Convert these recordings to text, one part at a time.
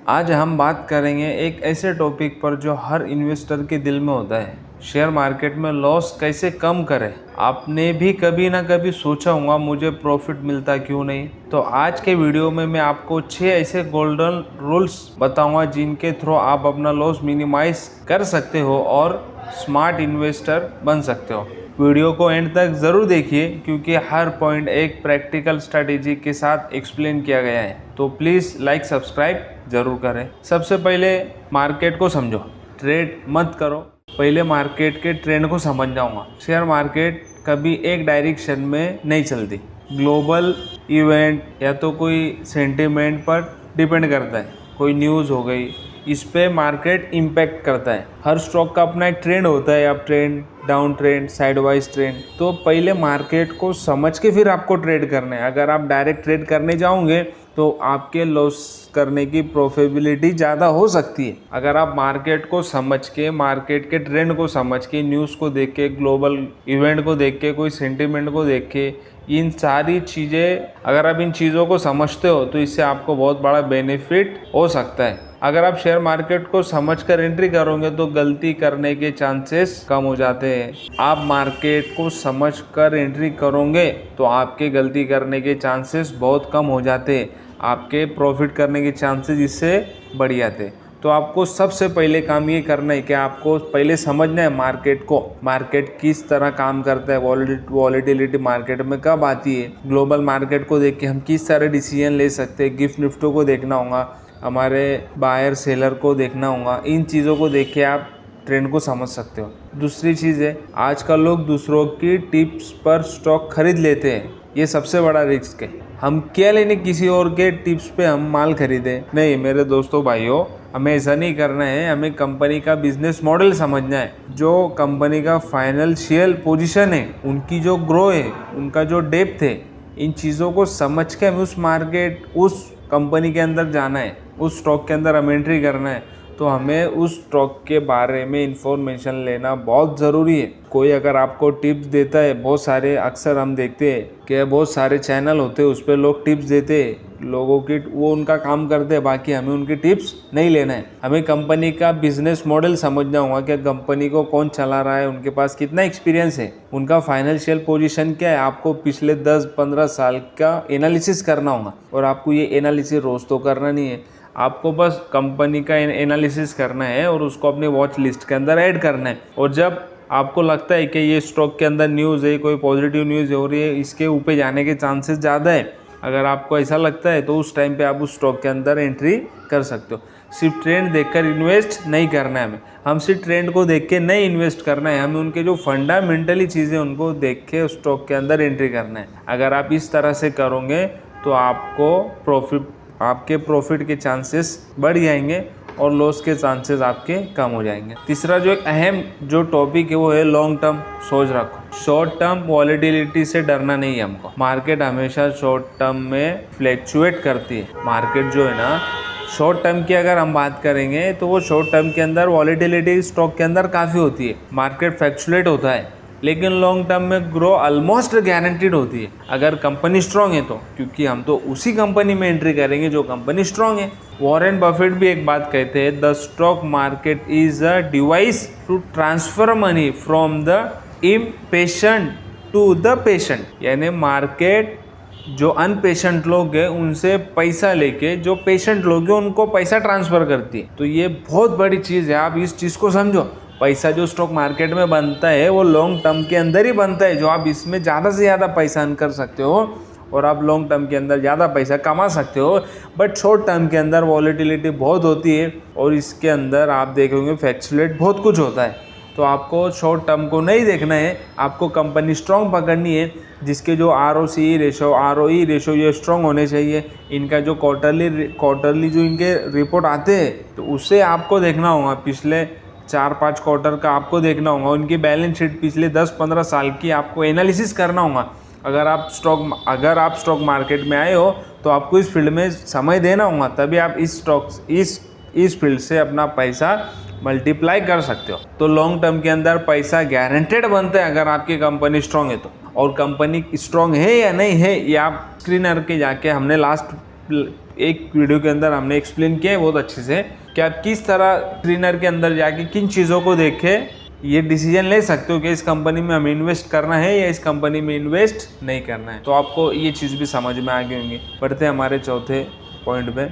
आज हम बात करेंगे एक ऐसे टॉपिक पर जो हर इन्वेस्टर के दिल में होता है, शेयर मार्केट में लॉस कैसे कम करें। आपने भी कभी ना कभी सोचा होगा मुझे प्रॉफिट मिलता क्यों नहीं। तो आज के वीडियो में मैं आपको 6 ऐसे गोल्डन रूल्स बताऊंगा जिनके थ्रू आप अपना लॉस मिनिमाइज कर सकते हो और स्मार्ट इन्वेस्टर बन सकते हो। वीडियो को एंड तक ज़रूर देखिए क्योंकि हर पॉइंट एक प्रैक्टिकल स्ट्रैटेजी के साथ एक्सप्लेन किया गया है। तो प्लीज़ लाइक सब्सक्राइब ज़रूर करें। सबसे पहले मार्केट को समझो, ट्रेड मत करो। पहले मार्केट के ट्रेंड को समझ जाऊंगा। शेयर मार्केट कभी एक डायरेक्शन में नहीं चलती। ग्लोबल इवेंट या तो कोई सेंटिमेंट पर डिपेंड करता है, कोई न्यूज़ हो गई, इस पे मार्केट इम्पैक्ट करता है। हर स्टॉक का अपना एक ट्रेंड होता है, up trend, down trend, sideways trend. तो पहले मार्केट को समझ के फिर आपको ट्रेड करना है। अगर आप डायरेक्ट ट्रेड करने जाओगे तो आपके लॉस करने की प्रोबेबिलिटी ज़्यादा हो सकती है। अगर आप मार्केट को समझ के, मार्केट के ट्रेंड को समझ के, न्यूज़ को देख के, ग्लोबल इवेंट को देख के, कोई सेंटिमेंट को देख के, इन सारी चीज़ें अगर आप इन चीज़ों को समझते हो तो इससे आपको बहुत बड़ा बेनिफिट हो सकता है। अगर आप शेयर मार्केट को समझकर एंट्री करोगे तो गलती करने के चांसेस कम हो जाते हैं। आप मार्केट को समझकर एंट्री करोगे तो आपके गलती करने के चांसेस बहुत कम हो जाते हैं। आपके प्रॉफिट करने के चांसेस इससे बढ़ जाते हैं। तो आपको सबसे पहले काम ये करना है कि आपको पहले समझना है मार्केट को, मार्केट किस तरह काम करता है, वॉलेटिलिटी मार्केट में कब आती है। ग्लोबल मार्केट को देख के हम किस तरह डिसीजन ले सकते हैं। गिफ्ट निफ्टी को देखना होगा, हमारे बायर सेलर को देखना होगा। इन चीज़ों को देख के आप ट्रेंड को समझ सकते हो। दूसरी चीज़ है, आजकल लोग दूसरों की टिप्स पर स्टॉक खरीद लेते हैं। ये सबसे बड़ा रिस्क है। हम क्या लेने किसी और के टिप्स पे हम माल खरीदें। नहीं मेरे दोस्तों भाइयों, हमें ऐसा नहीं करना है। हमें कंपनी का बिजनेस मॉडल समझना है, जो कंपनी का फाइनेंशियल पोजीशन है, उनकी जो ग्रो है, उनका जो डेप्थ है, इन चीज़ों को समझ के हमें उस मार्केट, उस कंपनी के अंदर जाना है, उस स्टॉक के अंदर हमें एंट्री करना है। तो हमें उस स्टॉक के बारे में इंफॉर्मेशन लेना बहुत ज़रूरी है। कोई अगर आपको टिप्स देता है, बहुत सारे अक्सर हम देखते हैं कि बहुत सारे चैनल होते हैं, उस पर लोग टिप्स देते हैं, लोगों की वो उनका काम करते हैं, बाकी हमें उनकी टिप्स नहीं लेना है। हमें कंपनी का बिजनेस मॉडल समझना होगा कि कंपनी को कौन चला रहा है, उनके पास कितना एक्सपीरियंस है, उनका फाइनेंशियल पोजीशन क्या है। आपको पिछले 10-15 साल का एनालिसिस करना होगा और आपको ये एनालिसिस रोज़ तो करना नहीं है। आपको बस कंपनी का एनालिसिस करना है और उसको अपनी वॉच लिस्ट के अंदर ऐड करना है। और जब आपको लगता है कि ये स्टॉक के अंदर न्यूज़ है, कोई पॉजिटिव न्यूज़ हो रही है, इसके ऊपर जाने के चांसेस ज़्यादा है, अगर आपको ऐसा लगता है तो उस टाइम पे आप उस स्टॉक के अंदर एंट्री कर सकते हो। सिर्फ ट्रेंड देखकर इन्वेस्ट नहीं करना है हम सिर्फ ट्रेंड को देख के नहीं इन्वेस्ट करना है, हमें उनके जो फंडामेंटली चीज़ें उनको देख के उस स्टॉक के अंदर एंट्री करना है। अगर आप इस तरह से करोगे तो आपके प्रॉफिट के चांसेस बढ़ जाएंगे और लॉस के चांसेस आपके कम हो जाएंगे। तीसरा जो एक अहम जो टॉपिक है वो है लॉन्ग टर्म। सोच रखो, शॉर्ट टर्म वॉलेटिलिटी से डरना नहीं है हमको। मार्केट हमेशा शॉर्ट टर्म में फ्लैक्चुएट करती है। मार्केट जो है ना, शॉर्ट टर्म की अगर हम बात करेंगे तो वो शॉर्ट टर्म के अंदर वॉलेटिलिटी स्टॉक के अंदर काफ़ी होती है, मार्केट फ्लैक्चुएट होता है। लेकिन लॉन्ग टर्म में ग्रो ऑलमोस्ट गारंटीड होती है अगर कंपनी स्ट्रांग है तो, क्योंकि हम तो उसी कंपनी में एंट्री करेंगे जो कंपनी स्ट्रांग है। वॉरेन बफेट भी एक बात कहते हैं, the stock market is a device to transfer money from the impatient to the patient. यानी मार्केट जो अनपेशेंट लोग हैं उनसे पैसा लेके जो पेशेंट लोग हैं उनको पैसा ट्रांसफ़र करती है। तो ये बहुत बड़ी चीज़ है, आप इस चीज़ को समझो। पैसा जो स्टॉक मार्केट में बनता है वो लॉन्ग टर्म के अंदर ही बनता है, जो आप इसमें ज़्यादा से ज़्यादा पैसा अर्न कर सकते हो और आप लॉन्ग टर्म के अंदर ज़्यादा पैसा कमा सकते हो। बट शॉर्ट टर्म के अंदर वॉलेटिलिटी बहुत होती है और इसके अंदर आप देखोगे फ्लैक्चुएट बहुत कुछ होता है। तो आपको शॉर्ट टर्म को नहीं देखना है, आपको कंपनी स्ट्रॉन्ग पकड़नी है, जिसके जो ROCE रेशो, ROE रेशो ये स्ट्रॉन्ग होने चाहिए। इनका जो क्वार्टरली जो इनके रिपोर्ट आते हैं तो उससे आपको देखना होगा, पिछले 4-5 क्वार्टर का आपको देखना होगा, उनकी बैलेंस शीट पिछले 10-15 साल की आपको एनालिसिस करना होगा। अगर आप स्टॉक मार्केट में आए हो तो आपको इस फील्ड में समय देना होगा, तभी आप इस फील्ड से अपना पैसा मल्टीप्लाई कर सकते हो। तो लॉन्ग टर्म के अंदर पैसा गारंटेड बनता है अगर आपकी कंपनी स्ट्रांग है तो। और कंपनी स्ट्रांग है या नहीं है ये आप स्क्रीनर के जाके हमने लास्ट एक वीडियो के अंदर हमने एक्सप्लेन किया है बहुत अच्छे से कि आप किस तरह ट्रेनर के अंदर जाके किन चीज़ों को देख के ये डिसीजन ले सकते हो कि इस कंपनी में हमें इन्वेस्ट करना है या इस कंपनी में इन्वेस्ट नहीं करना है। तो आपको ये चीज़ भी समझ में आ गई होंगी। बढ़ते हैं हमारे चौथे पॉइंट पे,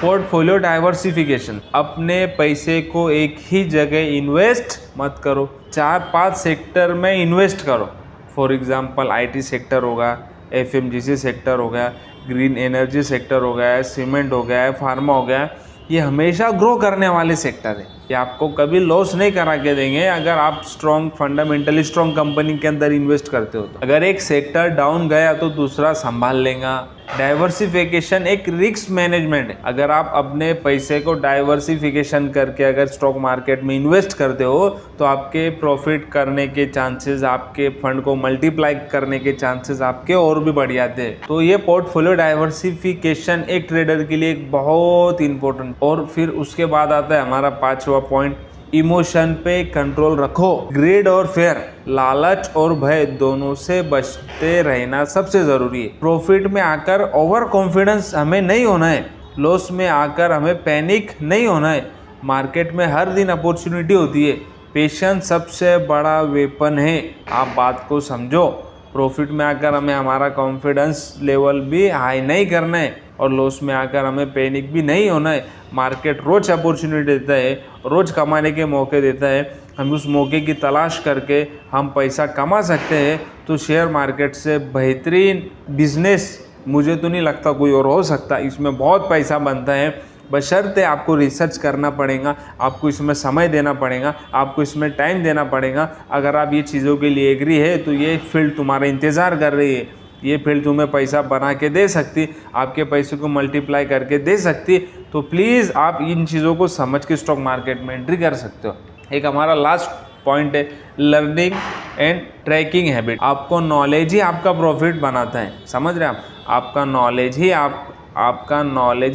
पोर्टफोलियो डाइवर्सिफिकेशन। अपने पैसे को एक ही जगह इन्वेस्ट मत करो, 4-5 सेक्टर में इन्वेस्ट करो। फॉर एग्जांपल IT सेक्टर होगा, FMGC सेक्टर हो गया, ग्रीन एनर्जी सेक्टर हो गया, सीमेंट हो गया, फार्मा हो गया। ये हमेशा ग्रो करने वाले सेक्टर है, ये आपको कभी लॉस नहीं करा के देंगे अगर आप स्ट्रॉन्ग फंडामेंटली स्ट्रॉन्ग कंपनी के अंदर इन्वेस्ट करते हो। तो अगर एक सेक्टर डाउन गया तो दूसरा संभाल लेगा। डाइवर्सिफिकेशन एक रिस्क मैनेजमेंट है। अगर आप अपने पैसे को डाइवर्सिफिकेशन करके अगर स्टॉक मार्केट में इन्वेस्ट करते हो तो आपके प्रॉफिट करने के चांसेस, आपके फंड को मल्टीप्लाई करने के चांसेस आपके और भी बढ़ जाते हैं। तो ये पोर्टफोलियो डाइवर्सिफिकेशन एक ट्रेडर के लिए एक बहुत इंपॉर्टेंट। और फिर उसके बाद आता है हमारा 5वां पॉइंट, इमोशन पे कंट्रोल रखो। ग्रीड और फेयर, लालच और भय दोनों से बचते रहना सबसे ज़रूरी है। प्रॉफिट में आकर ओवर कॉन्फिडेंस हमें नहीं होना है, लॉस में आकर हमें पैनिक नहीं होना है। मार्केट में हर दिन अपॉर्चुनिटी होती है, पेशेंस सबसे बड़ा वेपन है। आप बात को समझो। प्रॉफिट में आकर हमें हमारा कॉन्फिडेंस लेवल भी हाई नहीं करना है और लॉस में आकर हमें पैनिक भी नहीं होना है। मार्केट रोज अपॉर्चुनिटी देता है, रोज कमाने के मौके देता है। हम उस मौके की तलाश करके हम पैसा कमा सकते हैं। तो शेयर मार्केट से बेहतरीन बिजनेस मुझे तो नहीं लगता कोई और हो सकता। इसमें बहुत पैसा बनता है, बशर्ते आपको रिसर्च करना पड़ेगा, आपको इसमें समय देना पड़ेगा, आपको इसमें टाइम देना पड़ेगा। अगर आप ये चीज़ों के लिए एग्री है तो ये फील्ड तुम्हारा इंतज़ार कर रही है। ये फील्ड तुम्हें पैसा बना के दे सकती, आपके पैसे को मल्टीप्लाई करके दे सकती। तो प्लीज़ आप इन चीज़ों को समझ के स्टॉक मार्केट में एंट्री कर सकते हो। एक हमारा लास्ट पॉइंट है, लर्निंग एंड ट्रैकिंग हैबिट। आपको नॉलेज ही आपका प्रॉफिट बनाता है, समझ रहे हैं आप? आपका नॉलेज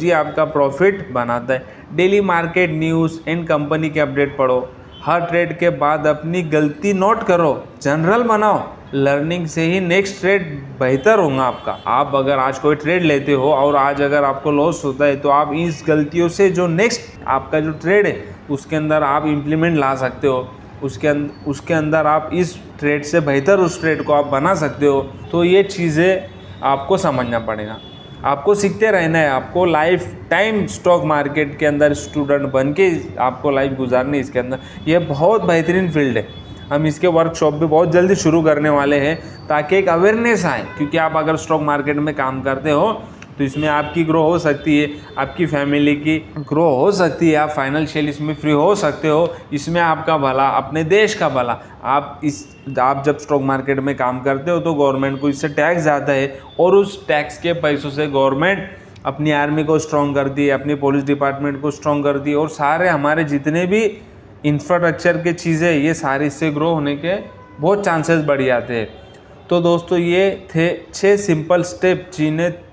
ही आपका प्रॉफिट बनाता है। Daily market news and company के अपडेट पढ़ो। हर ट्रेड के बाद अपनी गलती नोट करो, जनरल बनाओ। लर्निंग से ही नेक्स्ट ट्रेड बेहतर होगा आपका। आप अगर आज कोई ट्रेड लेते हो और आज अगर आपको लॉस होता है तो आप इस गलतियों से जो नेक्स्ट आपका जो ट्रेड है उसके अंदर आप इम्प्लीमेंट ला सकते हो। उसके अंदर आप इस ट्रेड से बेहतर उस ट्रेड को आप बना सकते हो। तो ये चीज़ें आपको समझना पड़ेगा, आपको सीखते रहना है। आपको लाइफ टाइम स्टॉक मार्केट के अंदर स्टूडेंट बन के आपको लाइफ गुजारनी है इसके अंदर। ये बहुत बेहतरीन फील्ड है। हम इसके वर्कशॉप भी बहुत जल्दी शुरू करने वाले हैं ताकि एक अवेयरनेस आए, क्योंकि आप अगर स्टॉक मार्केट में काम करते हो तो इसमें आपकी ग्रो हो सकती है, आपकी फैमिली की ग्रो हो सकती है, आप फाइनेंशियल इसमें फ्री हो सकते हो। इसमें आपका भला, अपने देश का भला। आप जब स्टॉक मार्केट में काम करते हो तो गवर्नमेंट को इससे टैक्स जाता है और उस टैक्स के पैसों से गवर्नमेंट अपनी आर्मी को स्ट्रॉन्ग करती है, अपनी पुलिस डिपार्टमेंट को स्ट्रॉन्ग करती है और सारे हमारे जितने भी इंफ्रास्ट्रक्चर के चीज़ें ये सारी इससे ग्रो होने के बहुत चांसेस बढ़ जाते हैं। तो दोस्तों ये थे 6 सिंपल स्टेप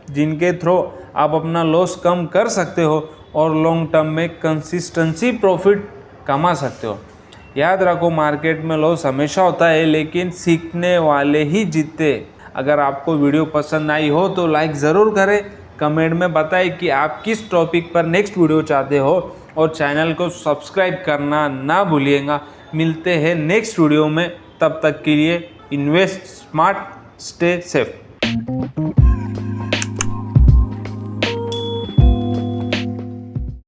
जिनके थ्रू आप अपना लॉस कम कर सकते हो और लॉन्ग टर्म में कंसिस्टेंसी प्रॉफिट कमा सकते हो। याद रखो, मार्केट में लॉस हमेशा होता है लेकिन सीखने वाले ही जीतते। अगर आपको वीडियो पसंद आई हो तो लाइक ज़रूर करें, कमेंट में बताएं कि आप किस टॉपिक पर नेक्स्ट वीडियो चाहते हो और चैनल को सब्सक्राइब करना ना भूलिएगा। मिलते हैं नेक्स्ट वीडियो में, तब तक के लिए इन्वेस्ट स्मार्ट, स्टे सेफ।